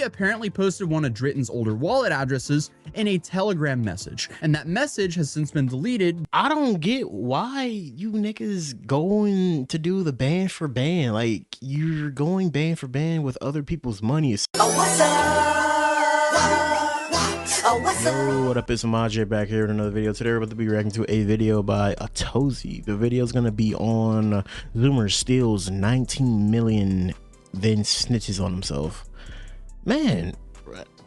apparently posted one of Dritton's older wallet addresses in a Telegram message, and that message has since been deleted. I don't get why you niggas going to do the band for band. Like, you're going band for band with other people's money. Oh, what's up? Oh, what's up? Yo, what up? It's Majay back here with another video. Today we're about to be reacting to a video by Atozy. The video is going to be on Zoomer steals 19 million, then snitches on himself. Man,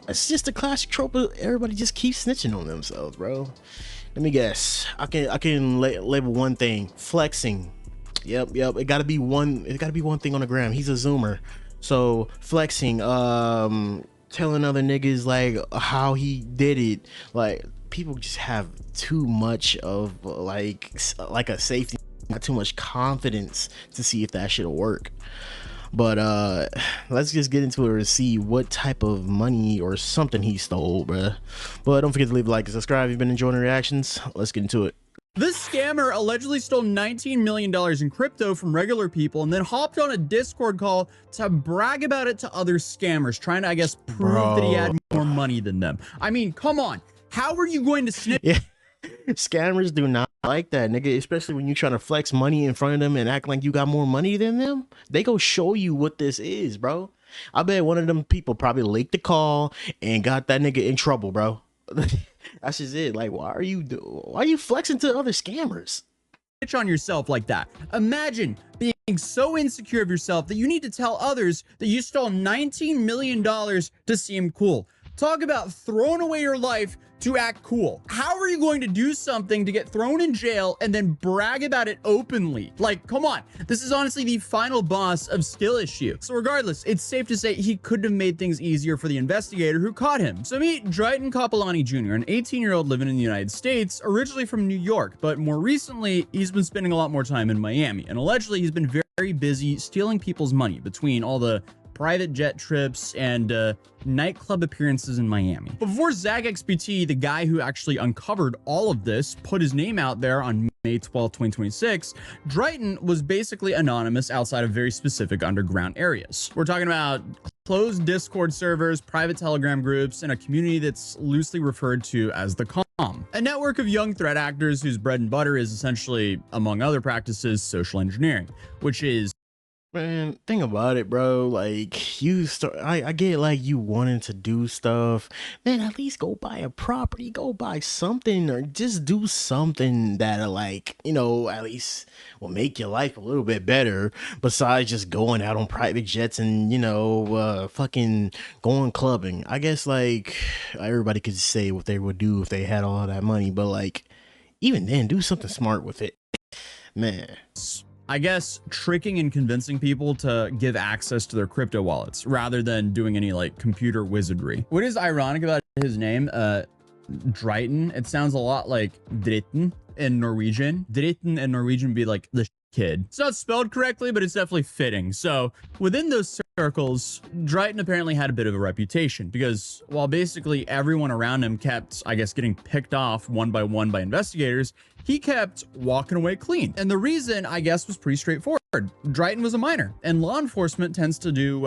it's just a classic trope of everybody just keeps snitching on themselves, bro. Let me guess. I can label one thing: flexing. Yep. It gotta be one thing on the gram. He's a Zoomer, so flexing. Telling other niggas like how he did it. Like, people just have too much of like a safety, not too much confidence to see if that shit'll work. But let's just get into it and see what type of money or something he stole, bruh. But don't forget to leave a like and subscribe if you've been enjoying the reactions. Let's get into it. This scammer allegedly stole $19 million in crypto from regular people and then hopped on a Discord call to brag about it to other scammers, trying to, I guess, prove that he had more money than them. I mean, come on. How are you going to snitch? Yeah. Scammers do not like that, nigga, especially when you're trying to flex money in front of them and act like you got more money than them. They go show you what this is, bro. I bet one of them people probably leaked the call and got that nigga in trouble, bro. That's just it. Like, why are you flexing to other scammers? On yourself like that. Imagine being so insecure of yourself that you need to tell others that you stole $19 million to seem cool. Talk about throwing away your life to act cool. How are you going to do something to get thrown in jail and then brag about it openly? Like, come on. This is honestly the final boss of skill issue. So regardless, it's safe to say he couldn't have made things easier for the investigator who caught him. So meet Dritan Kapllani Jr, an 18-year-old living in the United States, originally from New York, but more recently, he's been spending a lot more time in Miami. And allegedly, he's been very busy stealing people's money between all the private jet trips and nightclub appearances in Miami. Before ZachXBT, the guy who actually uncovered all of this, put his name out there on May 12, 2026, Dritton was basically anonymous outside of very specific underground areas. We're talking about closed Discord servers, private Telegram groups, and a community that's loosely referred to as the Com, a network of young threat actors whose bread and butter is essentially, among other practices, social engineering, which is, man, think about it, bro. Like, I get like you wanting to do stuff, man. At least go buy a property, go buy something, or just do something that, like, you know, at least will make your life a little bit better. Besides just going out on private jets and, you know, fucking going clubbing. I guess like everybody could say what they would do if they had all that money, but like, even then, do something smart with it, man. I guess, tricking and convincing people to give access to their crypto wallets rather than doing any like computer wizardry. What is ironic about his name, Dritan, it sounds a lot like Dritton in Norwegian. Dritton in Norwegian would be like the kid. It's not spelled correctly, but it's definitely fitting. So within those circles, Dritan apparently had a bit of a reputation because while basically everyone around him kept, I guess, getting picked off one by investigators, he kept walking away clean. And the reason, I guess, was pretty straightforward. Dritan was a minor, and law enforcement tends to do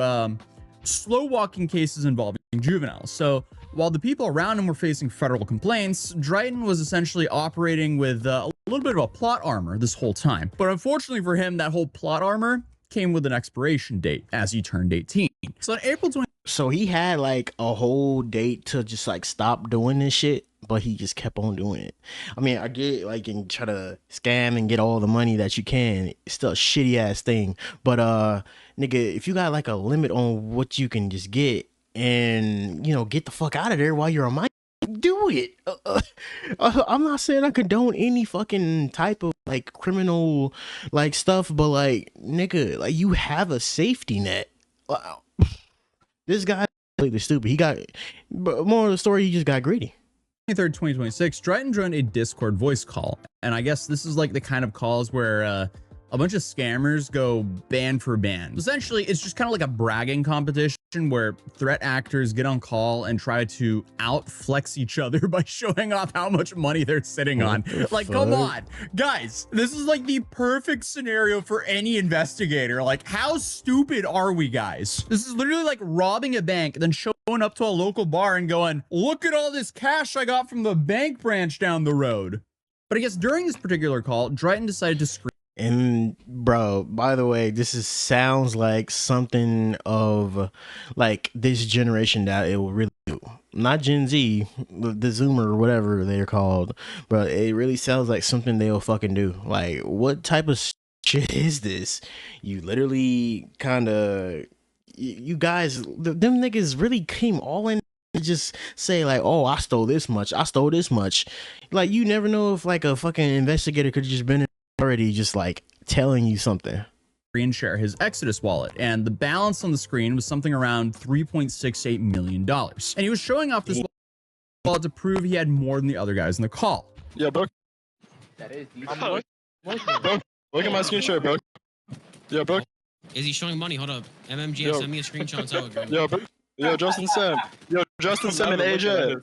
slow walking cases involving juveniles. So while the people around him were facing federal complaints, Dritan was essentially operating with a little bit of a plot armor this whole time. But unfortunately for him, that whole plot armor came with an expiration date as he turned 18. So on April 20. So he had like a whole date to just like stop doing this shit, but he just kept on doing it. I mean, I get like, and try to scam and get all the money that you can. It's still a shitty ass thing. But nigga, if you got like a limit on what you can just get and, you know, get the fuck out of there while you're a minor, do it. I'm not saying I condone any fucking type of like criminal like stuff, but like, nigga, like, you have a safety net. Wow. This guy completely stupid. He got, but more of the story, he just got greedy. 23rd, 2026, Dritan joined a Discord voice call. And I guess this is like the kind of calls where a bunch of scammers go band for band. Essentially, it's just kind of like a bragging competition where threat actors get on call and try to outflex each other by showing off how much money they're sitting on. Like, come on, guys, this is like the perfect scenario for any investigator. Like, how stupid are we, guys? This is literally like robbing a bank, then showing up to a local bar and going, look at all this cash I got from the bank branch down the road. But I guess during this particular call, Dritan decided to scream. And bro, by the way, sounds like something of like this generation that it will really do. Not Gen Z, the Zoomer or whatever they're called, but it really sounds like something they'll fucking do. Like, what type of shit is this? You literally kind of, you guys, them niggas really came all in. Just say like, oh, I stole this much, I stole this much. Like, you never know if like a fucking investigator could have just been already just like telling you something. Screen share his Exodus wallet, and the balance on the screen was something around $3.68 million. And he was showing off this wallet to prove he had more than the other guys in the call. Yeah, bro. That is Bro, look at my screen share, bro. Yeah, bro. Is he showing money? Hold up. MMG, Yo. send me a screenshot on Telegram. Yo, bro. Yo, Justin Sam. Yo, Justin Sam and AJ.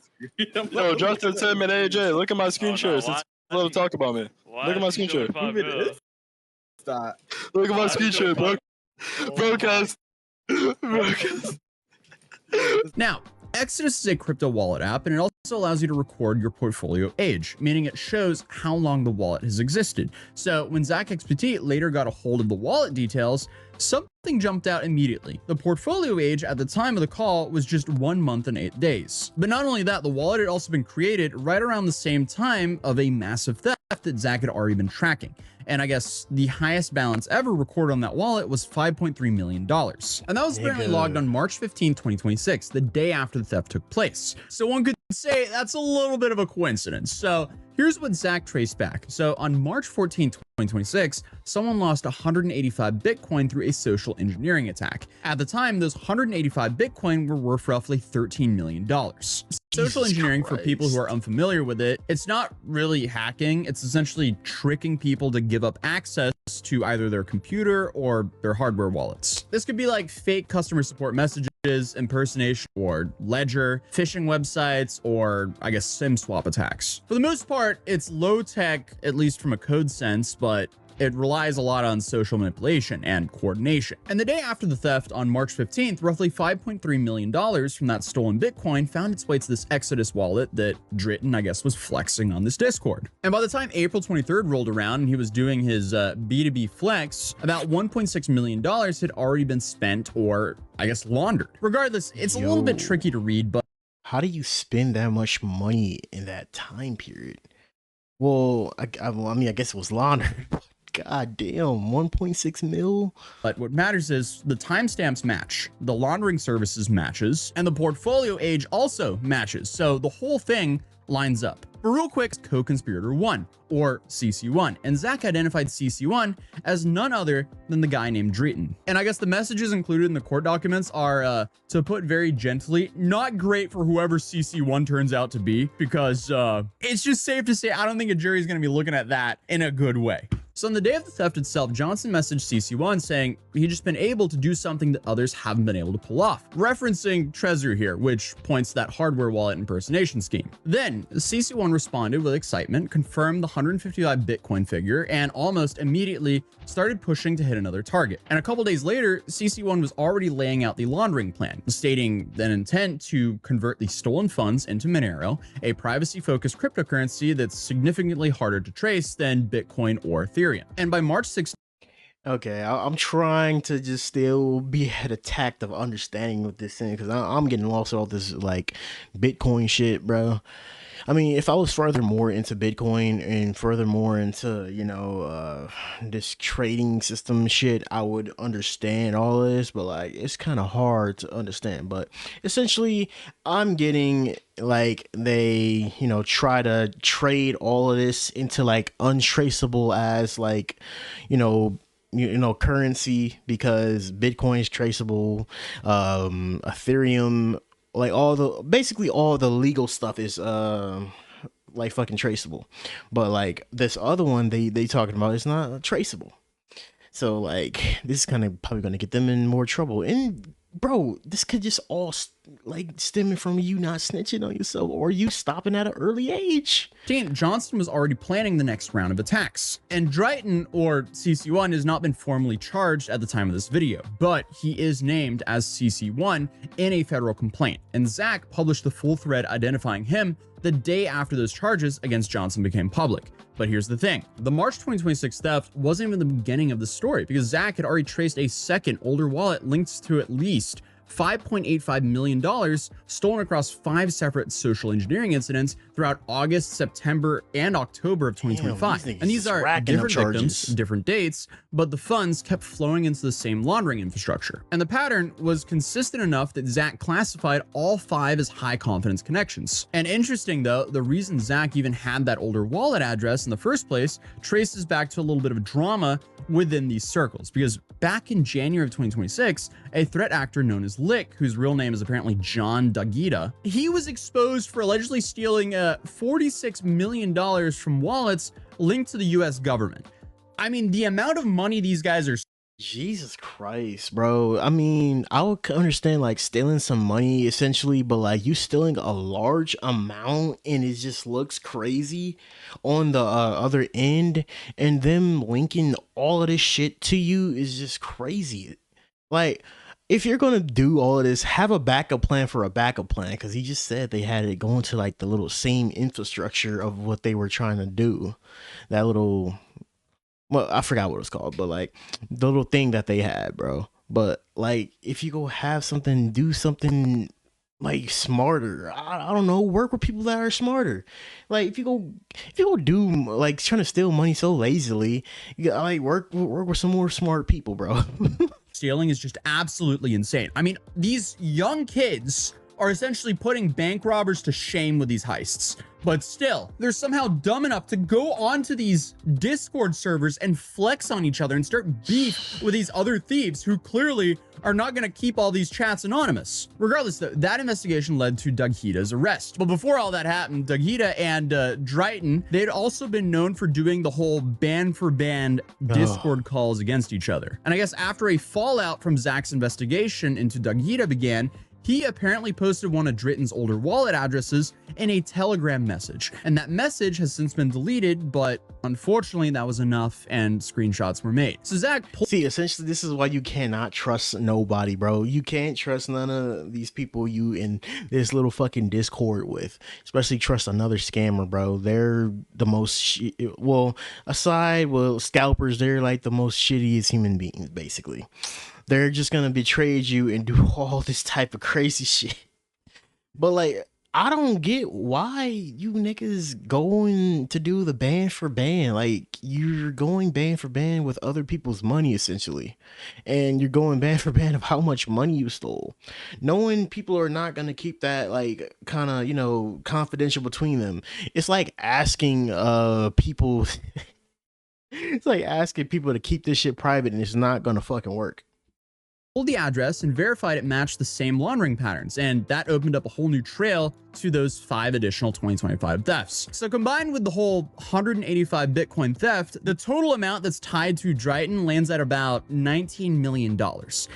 Yo, Justin Sam and AJ. Look at my screen share. Since you love to talk about me. Look at my screen share. Stop. Look at my screen share, bro. Broadcast. Broadcast. Now, Exodus is a crypto wallet app, and it also allows you to record your portfolio age, meaning it shows how long the wallet has existed. So when Zach XPT later got a hold of the wallet details, something jumped out immediately. The portfolio age at the time of the call was just 1 month and 8 days. But not only that, the wallet had also been created right around the same time of a massive theft that Zach had already been tracking. And I guess the highest balance ever recorded on that wallet was $5.3 million. And that was apparently logged on March 15, 2026, the day after the theft took place. So one could say that's a little bit of a coincidence. So here's what Zach traced back. So on March 14, 2026, someone lost 185 Bitcoin through a social engineering attack. At the time, those 185 Bitcoin were worth roughly $13 million. Social engineering, for people who are unfamiliar with it, it's not really hacking. It's essentially tricking people to give up access to either their computer or their hardware wallets. This could be like fake customer support messages, impersonation, or ledger, phishing websites, or I guess SIM swap attacks. For the most part, it's low tech, at least from a code sense, but it relies a lot on social manipulation and coordination. And the day after the theft, on March 15th, roughly $5.3 million from that stolen Bitcoin found its way to this Exodus wallet that Dritton, I guess, was flexing on this Discord. And by the time April 23rd rolled around and he was doing his B2B flex, about $1.6 million had already been spent or, I guess, laundered. Regardless, it's a little bit tricky to read, but how do you spend that much money in that time period? Well, I mean, I guess it was laundered. God damn, 1.6 mil. But what matters is the timestamps match, the laundering services matches, and the portfolio age also matches. So the whole thing lines up. But real quick, Co-conspirator 1, or CC1, and Zach identified CC1 as none other than the guy named Dritton. And I guess the messages included in the court documents are, to put very gently, not great for whoever CC1 turns out to be, because it's just safe to say I don't think a jury is going to be looking at that in a good way. So on the day of the theft itself, Johnson messaged CC1 saying he'd just been able to do something that others haven't been able to pull off, referencing Trezor here, which points to that hardware wallet impersonation scheme. Then CC1 responded with excitement, confirmed the 155 Bitcoin figure, and almost immediately started pushing to hit another target. And a couple days later, CC1 was already laying out the laundering plan, stating an intent to convert the stolen funds into Monero, a privacy-focused cryptocurrency that's significantly harder to trace than Bitcoin or Ethereum. And by March 6th, okay, I'm trying to just still be at a tact of understanding with this thing, because I'm getting lost with all this like Bitcoin shit, bro. I mean, if I was furthermore into Bitcoin and furthermore into, you know, this trading system shit, I would understand all of this, but like, it's kind of hard to understand. But essentially, I'm getting like they, you know, try to trade all of this into like untraceable as like, you know, currency, because Bitcoin is traceable, Ethereum, like basically all the legal stuff is like fucking traceable, but like this other one they talking about, it's not traceable. So like this is kind of probably gonna get them in more trouble. And bro, this could just all stemming from you not snitching on yourself or you stopping at an early age. Johnston was already planning the next round of attacks. And Dritton, or CC1, has not been formally charged at the time of this video, but he is named as CC1 in a federal complaint. And Zach published the full thread identifying him the day after those charges against Johnson became public. But here's the thing. The March 2026 theft wasn't even the beginning of the story, because Zach had already traced a second older wallet linked to at least $5.85 million stolen across 5 separate social engineering incidents throughout August, September, and October of 2025. Damn, and these are different victims, different dates, but the funds kept flowing into the same laundering infrastructure. And the pattern was consistent enough that Zach classified all 5 as high confidence connections. And interesting though, the reason Zach even had that older wallet address in the first place traces back to a little bit of drama within these circles, because back in January of 2026, a threat actor known as Lick, whose real name is apparently John Dagita, he was exposed for allegedly stealing $46 million from wallets linked to the US government. I mean, the amount of money these guys are... Jesus Christ, bro. I mean, I would understand like stealing some money essentially, but like you stealing a large amount and it just looks crazy on the other end, and them linking all of this shit to you is just crazy. Like, if you're gonna do all of this, have a backup plan for a backup plan, because he just said they had it going to like the little same infrastructure of what they were trying to do. That little, well, I forgot what it was called, but like the little thing that they had, bro. But like, if you go have something, do something like smarter. I don't know, work with people that are smarter. Like if you go do like trying to steal money so lazily, you gotta like work with some more smart people, bro. Stealing is just absolutely insane. I mean, these young kids are essentially putting bank robbers to shame with these heists. But still, they're somehow dumb enough to go onto these Discord servers and flex on each other and start beef with these other thieves who clearly are not going to keep all these chats anonymous. Regardless, though, that investigation led to Dagita's arrest. But before all that happened, Dagita and Dritton, they'd also been known for doing the whole band for band Discord calls against each other. And I guess after a fallout from Zach's investigation into Dagita began, he apparently posted one of Dritton's older wallet addresses in a Telegram message. And that message has since been deleted, but unfortunately that was enough and screenshots were made. So Zach see, essentially this is why you cannot trust nobody, bro. You can't trust none of these people you in this little fucking Discord with, especially trust another scammer, bro. They're the most well, aside, well, scalpers, they're like the most shittiest human beings, basically. They're just gonna betray you and do all this type of crazy shit. But like, I don't get why you niggas going to do the band for band. Like, you're going band for band with other people's money essentially, and you're going band for band of how much money you stole, knowing people are not gonna keep that like kind of, you know, confidential between them. It's like asking people it's like asking people to keep this shit private, and it's not gonna fucking work. Pulled the address and verified it matched the same laundering patterns, and that opened up a whole new trail to those 5 additional 2025 thefts. So combined with the whole 185 Bitcoin theft, the total amount that's tied to Dritton lands at about $19 million.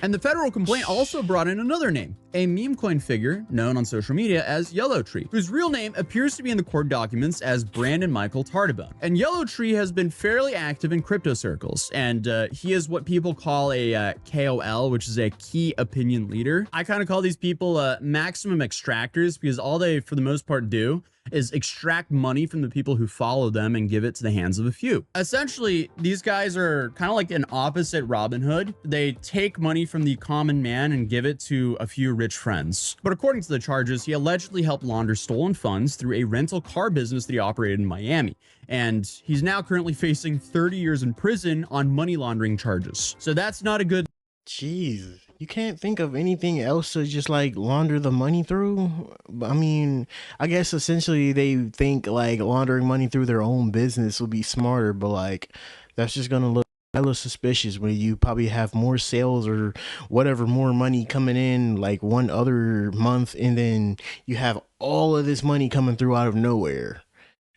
And the federal complaint also brought in another name, a meme coin figure known on social media as Yellow Tree, whose real name appears to be in the court documents as Brandon Michael Tardabone. And Yellow Tree has been fairly active in crypto circles, and he is what people call a KOL, which is a key opinion leader. I kind of call these people maximum extractors, because all they for the most part do is extract money from the people who follow them and give it to the hands of a few. Essentially, these guys are kind of like an opposite Robin Hood. They take money from the common man and give it to a few rich friends. But according to the charges, he allegedly helped launder stolen funds through a rental car business that he operated in Miami. And he's now currently facing 30 years in prison on money laundering charges. So that's not a good... Jeez, you can't think of anything else to just like launder the money through? I mean, I guess essentially they think like laundering money through their own business would be smarter, but like that's just gonna look hella suspicious when you probably have more sales or whatever, more money coming in like one other month, and then you have all of this money coming through out of nowhere.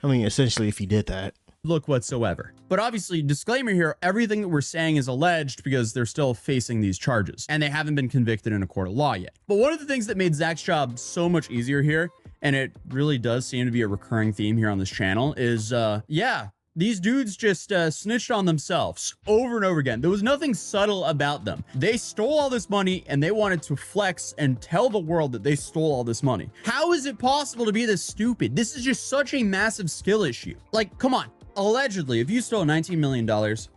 I mean, essentially, if you did that. look whatsoever. But obviously, disclaimer here, everything that we're saying is alleged because they're still facing these charges and they haven't been convicted in a court of law yet. But one of the things that made Zach's job so much easier here, and it really does seem to be a recurring theme here on this channel, is yeah, these dudes just snitched on themselves over and over again. There was nothing subtle about them. They stole all this money and they wanted to flex and tell the world that they stole all this money. How is it possible to be this stupid? This is just such a massive skill issue. Like, come on. Allegedly, if you stole $19 million,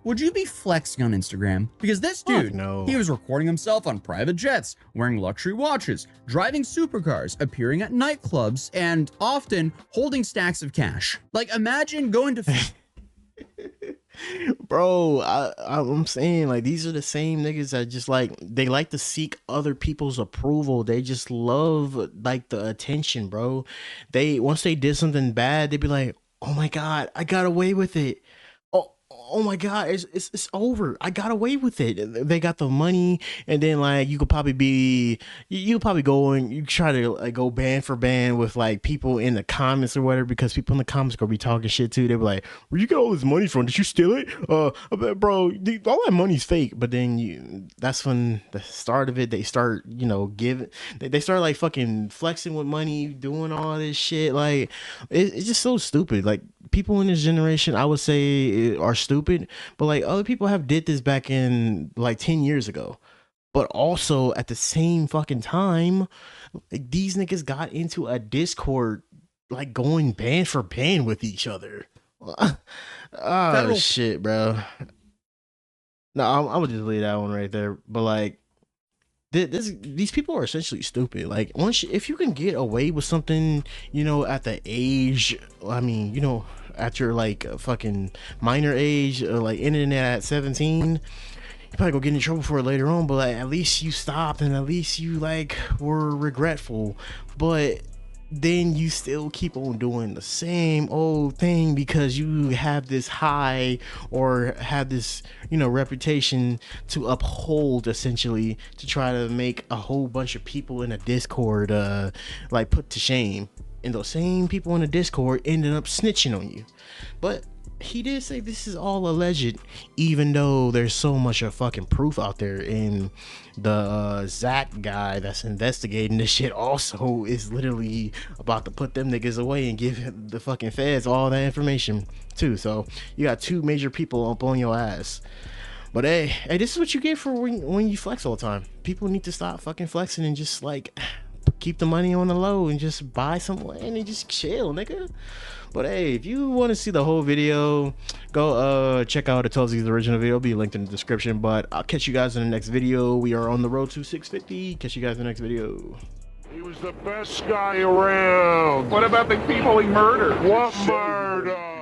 would you be flexing on Instagram? Because this dude, no. He was recording himself on private jets, wearing luxury watches, driving supercars, appearing at nightclubs, and often holding stacks of cash. Like, imagine going to... Bro, I'm saying, like, these are the same niggas that just like, they like to seek other people's approval. They just love like the attention, bro. Once they did something bad, they'd be like, oh my God, I got away with it. Oh my God, it's over. I got away with it. They got the money, and then like you could probably go and you try to like go band for band with like people in the comments or whatever, because people in the comments gonna be talking shit too. They be like, where you get all this money from? Did you steal it? Bro, all that money's fake. But then that's when the start of it, they start, you know, they start like fucking flexing with money, doing all this shit. Like it's just so stupid. Like people in this generation, I would say, are stupid, but like other people have did this back in like 10 years ago. But also at the same fucking time, like, these niggas got into a Discord like going band for band with each other. Oh shit, bro. No, I'm gonna just leave that one right there. But like these people are essentially stupid. Like if you can get away with something, you know, at the age, I mean, you know, at your like fucking minor age, like internet at 17, you probably go get in trouble for it later on, but like, at least you stopped and at least you like were regretful. But then you still keep on doing the same old thing because you have this high or have this, you know, reputation to uphold, essentially, to try to make a whole bunch of people in a Discord like put to shame. And those same people in the Discord ended up snitching on you. But he did say this is all alleged, even though there's so much of fucking proof out there. And the Zach guy that's investigating this shit also is literally about to put them niggas away and give the fucking feds all that information too. So you got two major people up on your ass. But hey, this is what you get for when you flex all the time. People need to stop fucking flexing and just like keep the money on the low and just buy some land and just chill, nigga. But hey, if you want to see the whole video, go check out Atozi's original video. It'll be linked in the description. But I'll catch you guys in the next video. We are on the road to 650. Catch you guys in the next video. He was the best guy around. What about the people he murdered? What murder?